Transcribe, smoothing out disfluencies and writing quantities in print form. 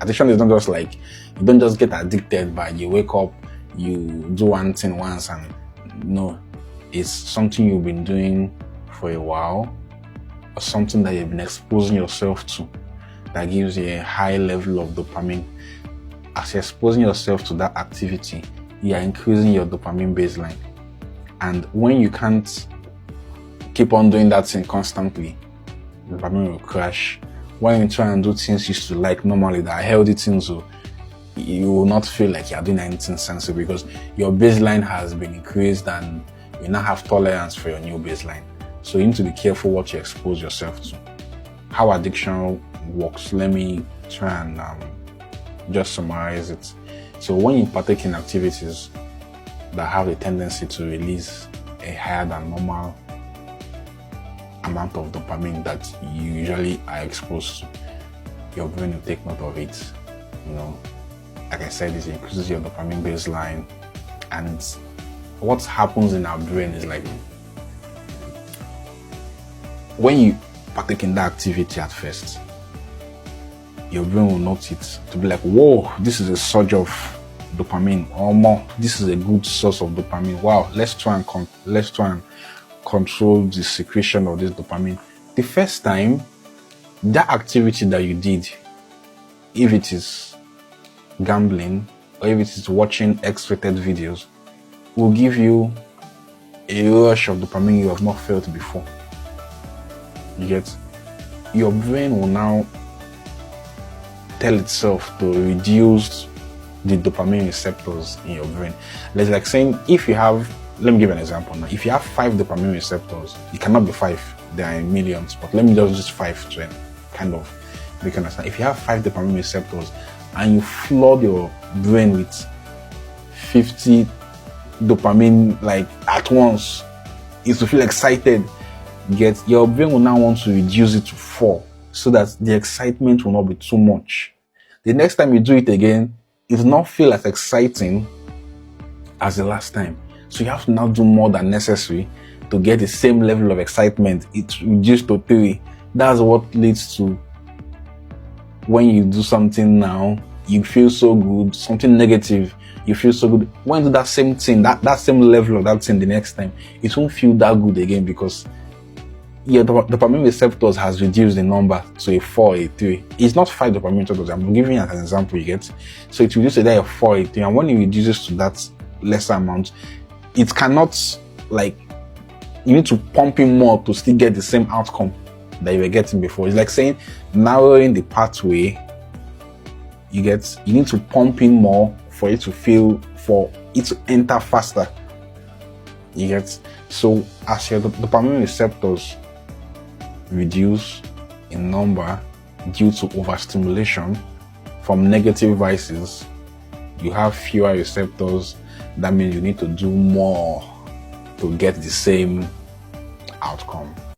Addiction is not just like, you don't just get addicted by you wake up, you do one thing once, and no, it's something you've been doing for a while, or something that you've been exposing yourself to that gives you a high level of dopamine. As you're exposing yourself to that activity, you are increasing your dopamine baseline. And when you can't keep on doing that thing constantly, the dopamine will crash. When you try and do things you used to like normally, that are healthy things, you will not feel like you're doing anything sensible because your baseline has been increased and you now have tolerance for your new baseline. So you need to be careful what you expose yourself to. How addiction works, let me try and just summarize it. So when you partake in activities that have a tendency to release a higher than normal amount of dopamine that you usually are exposed to, your brain will take note of it. Like I said, it increases your dopamine baseline. And what happens in our brain is like, when you partake in that activity at first, your brain will note it to be like, whoa, this is a surge of dopamine, or more, this is a good source of dopamine. Wow, let's try and control the secretion of this dopamine. The first time, that activity that you did, if it is gambling or if it is watching X-rated videos, will give you a rush of dopamine you have not felt before. You get? Your brain will now tell itself to reduce the dopamine receptors in your brain. It's like saying, if you have, let me give an example now. If you have 5 dopamine receptors, it cannot be 5, there are millions, but let me just use 5 to kind of make you understand. If you have 5 dopamine receptors and you flood your brain with 50 dopamine like at once, is to feel excited, your brain will now want to reduce it to 4 so that the excitement will not be too much. The next time you do it again, it will not feel as exciting as the last time. So you have to now do more than necessary to get the same level of excitement. It's reduced to 3. That's what leads to, when you do something now, you feel so good. Something negative, you feel so good. When you do that same thing, that same level of that thing the next time, it won't feel that good again because your dopamine receptors has reduced the number to a 4, a 3. It's not 5 dopamine receptors. I'm giving you an example, you get? So it reduces to a 4, a 3. And when it reduces to that lesser amount, it cannot, like, you need to pump in more to still get the same outcome that you were getting before. It's like saying, narrowing the pathway, you need to pump in more for it to enter faster. You get? So as your dopamine receptors reduce in number due to overstimulation from negative vices, you have fewer receptors. That means you need to do more to get the same outcome.